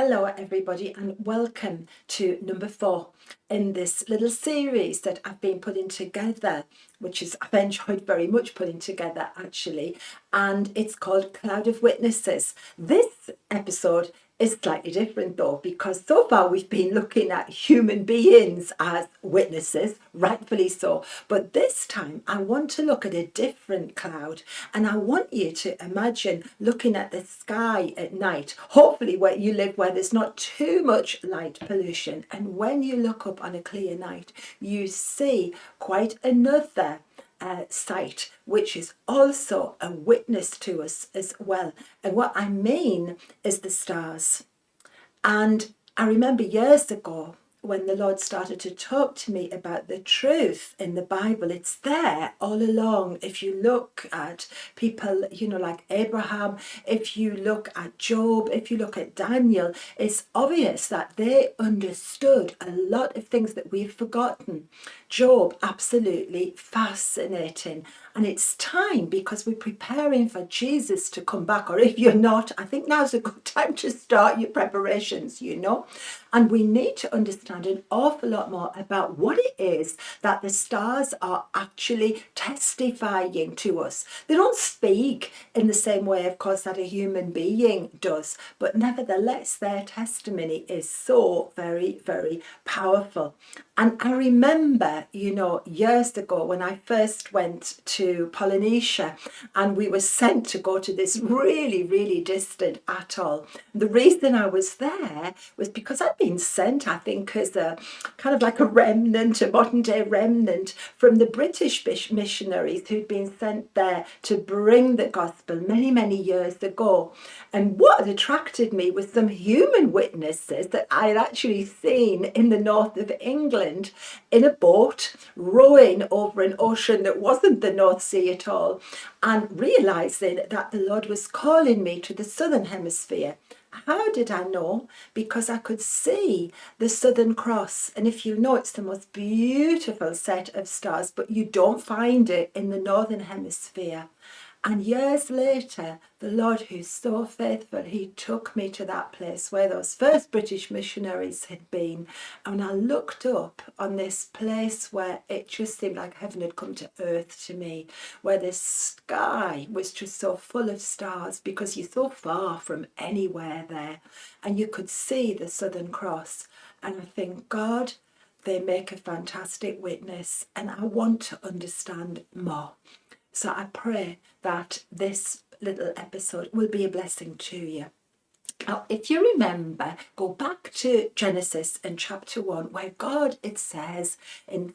Hello, everybody, and welcome to number 4 in this little series that I've been putting together, which is I've enjoyed very much putting together actually, and it's called Cloud of Witnesses. This episode is slightly different though, because so far we've been looking at human beings as witnesses, rightfully so, but this time I want to look at a different cloud, and I want you to imagine looking at the sky at night, hopefully where you live, where there's not too much light pollution, and when you look up on a clear night you see quite another sight, which is also a witness to us as well. And what I mean is the stars. And I remember years ago when the Lord started to talk to me about the truth in the Bible. It's there all along. If you look at people, like Abraham, if you look at Job, if you look at Daniel, it's obvious that they understood a lot of things that we've forgotten. Job, absolutely fascinating. And it's time, because we're preparing for Jesus to come back, or if you're not, I think now's a good time to start your preparations, And we need to understand an awful lot more about what it is that the stars are actually testifying to us. They don't speak in the same way, of course, that a human being does, but nevertheless, their testimony is so very, very powerful. And I remember, years ago when I first went to Polynesia and we were sent to go to this really, really distant atoll. The reason I was there was because I'd been sent, I think, as a kind of like a remnant, a modern day remnant from the British missionaries who'd been sent there to bring the gospel many, many years ago. And what had attracted me was some human witnesses that I had actually seen in the north of England in a boat rowing over an ocean that wasn't the North Sea at all, and realizing that the Lord was calling me to the southern hemisphere. How did I know? Because I could see the Southern Cross, and if you know, it's the most beautiful set of stars, but you don't find it in the northern hemisphere. And years later, the Lord, who's so faithful, he took me to that place where those first British missionaries had been. And I looked up on this place where it just seemed like heaven had come to earth to me, where the sky was just so full of stars, because you're so far from anywhere there. And you could see the Southern Cross. And I think, God, they make a fantastic witness, and I want to understand more. So I pray that this little episode will be a blessing to you. Now, if you remember, go back to Genesis in chapter 1, where God, it says in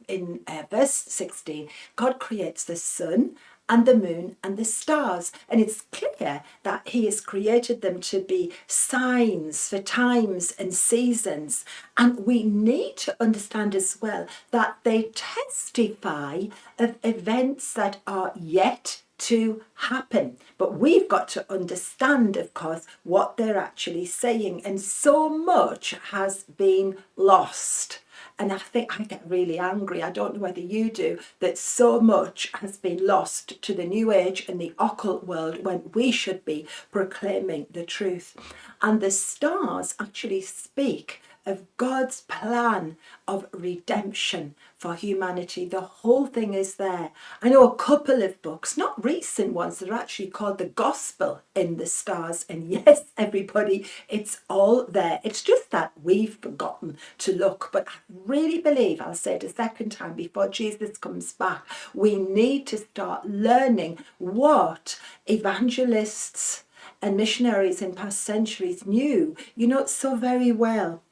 verse 16, God creates the sun and the moon and the stars. And it's clear that he has created them to be signs for times and seasons. And we need to understand as well that they testify of events that are yet to happen. But we've got to understand, of course, what they're actually saying. And so much has been lost. And I think I get really angry, I don't know whether you do, that so much has been lost to the New Age and the occult world when we should be proclaiming the truth. And the stars actually speak of God's plan of redemption for humanity. The whole thing is there. I know a couple of books, not recent ones, that are actually called The Gospel in the Stars. And yes, everybody, it's all there. It's just that we've forgotten to look. But I really believe, I'll say it a second time before Jesus comes back, we need to start learning what evangelists and missionaries in past centuries knew, so very well.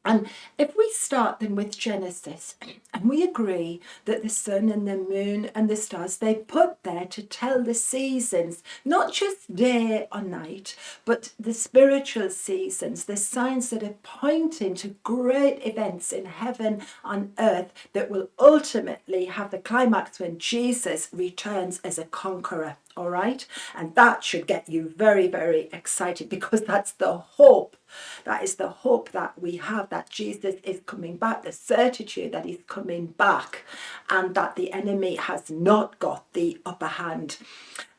And if we start then with Genesis, and we agree that the sun and the moon and the stars, they put there to tell the seasons, not just day or night, but the spiritual seasons, the signs that are pointing to great events in heaven on earth that will ultimately have the climax when Jesus returns as a conqueror. All right. And that should get you very, very excited, because that's the hope. That is the hope that we have, that Jesus is coming back, the certitude that he's coming back, and that the enemy has not got the upper hand.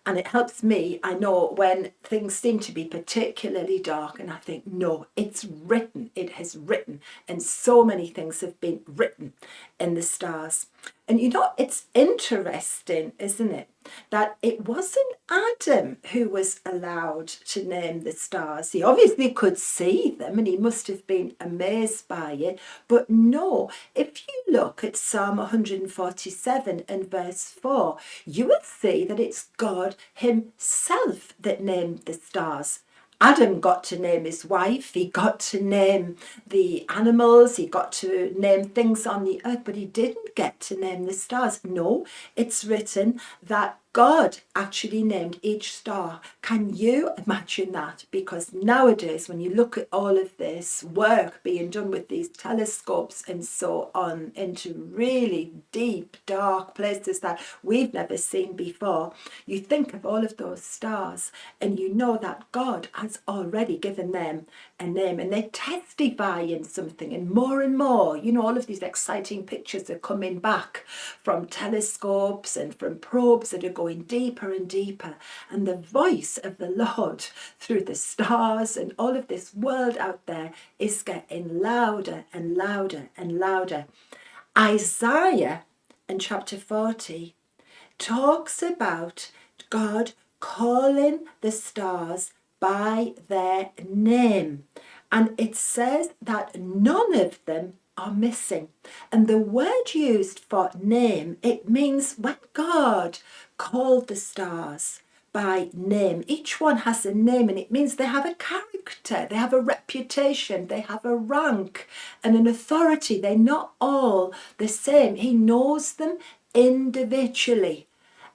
And it helps me, I know, when things seem to be particularly dark and I think, no, it's written, it has written. And so many things have been written in the stars. And you know, it's interesting, isn't it, that it wasn't Adam who was allowed to name the stars. He obviously could see them and he must have been amazed by it. But no, if you look at Psalm 147 and verse 4, you will see that it's God himself that named the stars. Adam got to name his wife, he got to name the animals, he got to name things on the earth, but he didn't get to name the stars. No, it's written that God actually named each star. Can you imagine that? Because nowadays, when you look at all of this work being done with these telescopes and so on into really deep, dark places that we've never seen before, you think of all of those stars and you know that God has already given them a name and they testify in something. And more, you know, all of these exciting pictures are coming back from telescopes and from probes that are going deeper and deeper, and the voice of the Lord through the stars and all of this world out there is getting louder and louder and louder. Isaiah in chapter 40 talks about God calling the stars by their name, and it says that none of them are missing. And the word used for name, it means when God called the stars by name, each one has a name, and it means they have a character, they have a reputation, they have a rank and an authority. They're not all the same. He knows them individually.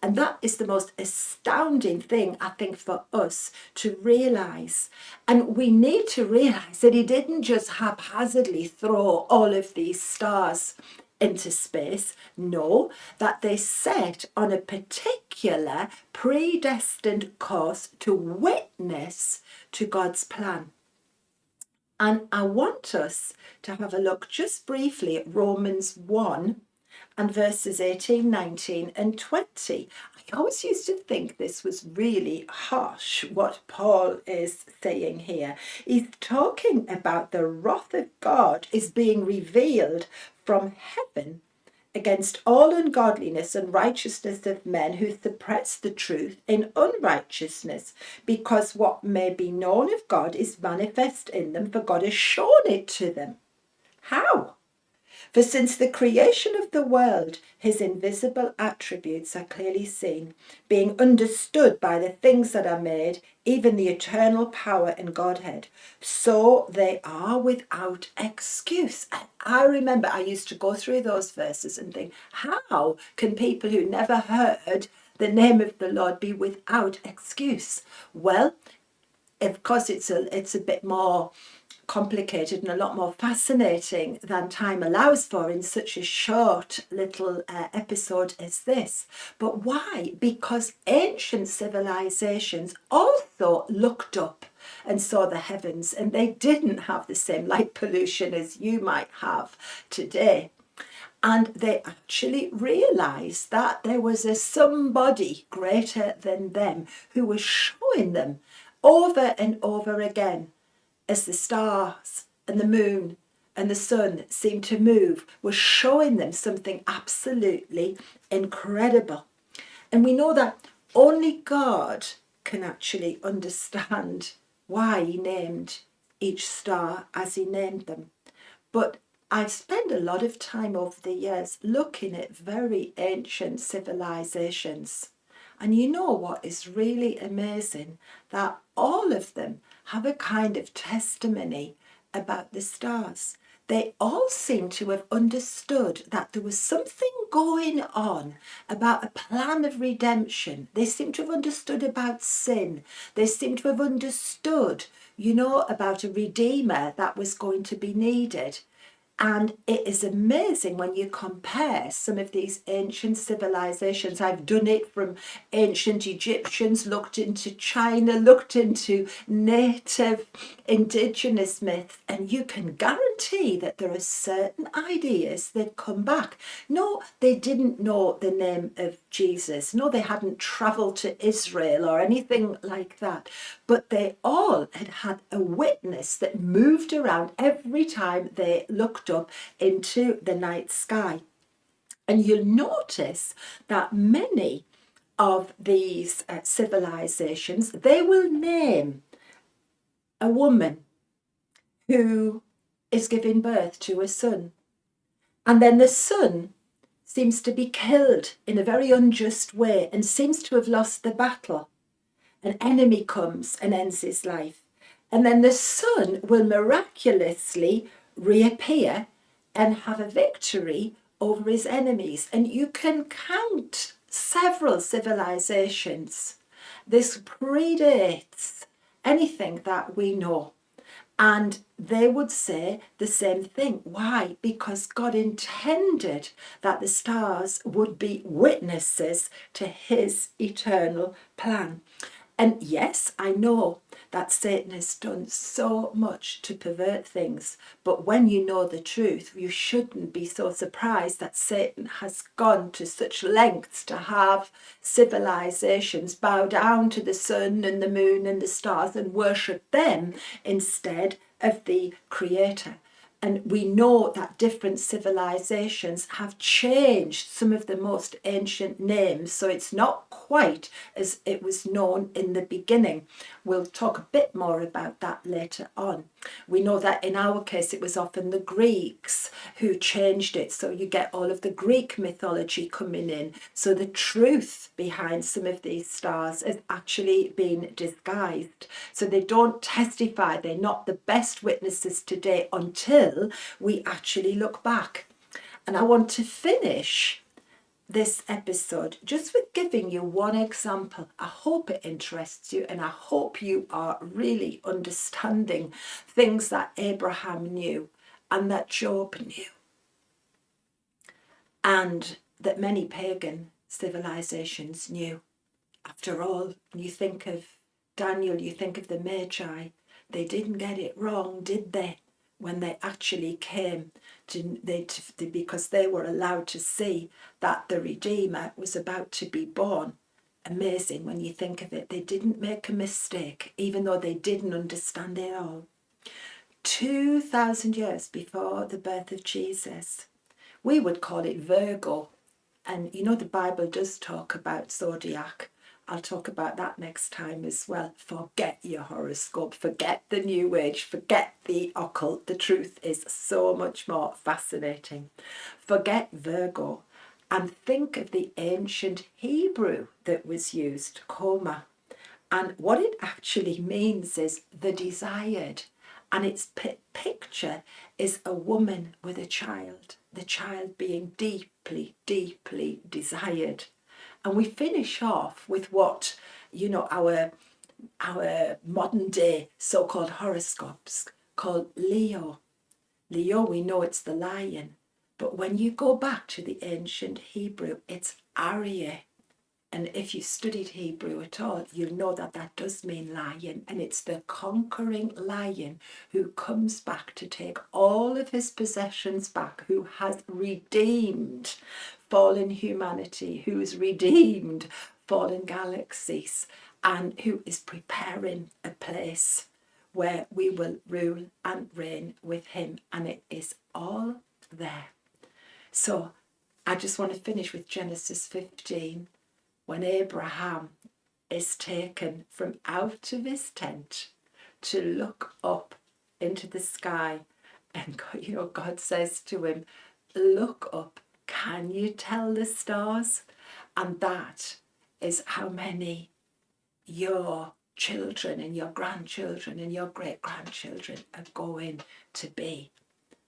And that is the most astounding thing, I think, for us to realise. And we need to realise that he didn't just haphazardly throw all of these stars into space. No, that they set on a particular predestined course to witness to God's plan. And I want us to have a look just briefly at Romans 1 and verses 18, 19 and 20. I always used to think this was really harsh, what Paul is saying here. He's talking about the wrath of God is being revealed from heaven against all ungodliness and righteousness of men who suppress the truth in unrighteousness, because what may be known of God is manifest in them, for God has shown it to them. How? For since the creation of the world, his invisible attributes are clearly seen, being understood by the things that are made, even the eternal power and Godhead. So they are without excuse. And I remember I used to go through those verses and think, how can people who never heard the name of the Lord be without excuse? Well, of course, it's a bit more complicated and a lot more fascinating than time allows for in such a short little episode as this. But why? Because ancient civilizations also looked up and saw the heavens, and they didn't have the same light pollution as you might have today. And they actually realised that there was a somebody greater than them who was showing them over and over again as the stars and the moon and the sun seemed to move, was showing them something absolutely incredible. And we know that only God can actually understand why he named each star as he named them. But I've spent a lot of time over the years looking at very ancient civilizations. And you know what is really amazing? That all of them have a kind of testimony about the stars. They all seem to have understood that there was something going on about a plan of redemption. They seem to have understood about sin. They seem to have understood, you know, about a redeemer that was going to be needed. And it is amazing when you compare some of these ancient civilizations. I've done it from ancient Egyptians, looked into China, looked into native indigenous myths, and you can guarantee that there are certain ideas that come back. No, they didn't know the name of Jesus. No, they hadn't traveled to Israel or anything like that. But they all had had a witness that moved around every time they looked up into the night sky. And you'll notice that many of these civilizations, they will name a woman who is giving birth to a son. And then the son seems to be killed in a very unjust way and seems to have lost the battle. An enemy comes and ends his life. And then the son will miraculously reappear and have a victory over his enemies. And you can count several civilizations. This predates anything that we know. And they would say the same thing. Why? Because God intended that the stars would be witnesses to his eternal plan. And yes, I know that Satan has done so much to pervert things, but when you know the truth, you shouldn't be so surprised that Satan has gone to such lengths to have civilizations bow down to the sun and the moon and the stars and worship them instead of the Creator. And we know that different civilizations have changed some of the most ancient names, so it's not quite as it was known in the beginning. We'll talk a bit more about that later on. We know that in our case it was often the Greeks who changed it, so you get all of the Greek mythology coming in. So the truth behind some of these stars has actually been disguised. So they don't testify, they're not the best witnesses today until we actually look back. And I want to finish this episode just with giving you one example. I hope it interests you, and I hope you are really understanding things that Abraham knew and that Job knew and that many pagan civilizations knew. After all, you think of Daniel, you think of the Magi, they didn't get it wrong, did they? When they actually came because they were allowed to see that the Redeemer was about to be born. Amazing when you think of it. They didn't make a mistake, even though they didn't understand it all. 2,000 years before the birth of Jesus, we would call it Virgo. And you know, the Bible does talk about zodiac. I'll talk about that next time as well. Forget your horoscope, forget the New Age, forget the occult. The truth is so much more fascinating. Forget Virgo and think of the ancient Hebrew that was used, koma. And what it actually means is the desired. And its picture is a woman with a child, the child being deeply, deeply desired. And we finish off with what, you know, our modern day so-called horoscopes called Leo. Leo, we know it's the lion. But when you go back to the ancient Hebrew, it's Aryeh. And if you studied Hebrew at all, you'll know that that does mean lion. And it's the conquering lion who comes back to take all of his possessions back, who has redeemed fallen humanity, who's redeemed fallen galaxies, and who is preparing a place where we will rule and reign with him. And it is all there. So I just want to finish with Genesis 15. When Abraham is taken from out of his tent to look up into the sky, and God says to him, look up, can you tell the stars? And that is how many your children and your grandchildren and your great-grandchildren are going to be.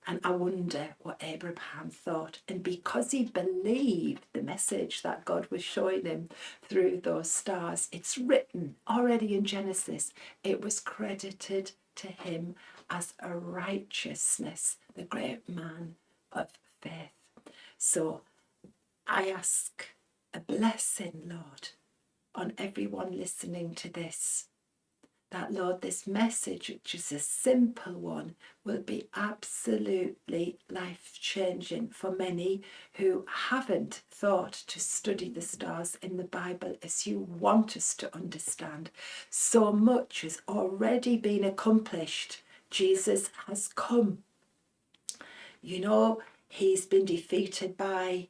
And I wonder what Abraham thought. And because he believed the message that God was showing him through those stars, it's written already in Genesis, it was credited to him as a righteousness, the great man of faith. So I ask a blessing, Lord, on everyone listening to this, that, Lord, this message, which is a simple one, will be absolutely life-changing for many who haven't thought to study the stars in the Bible as you want us to understand. So much has already been accomplished. Jesus has come. You know, he's been defeated by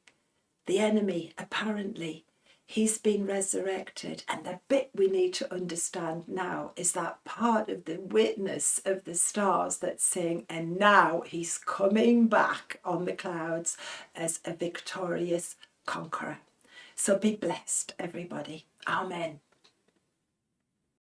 the enemy, apparently. He's been resurrected, and the bit we need to understand now is that part of the witness of the stars that's saying, and now he's coming back on the clouds as a victorious conqueror. So be blessed, everybody. Amen.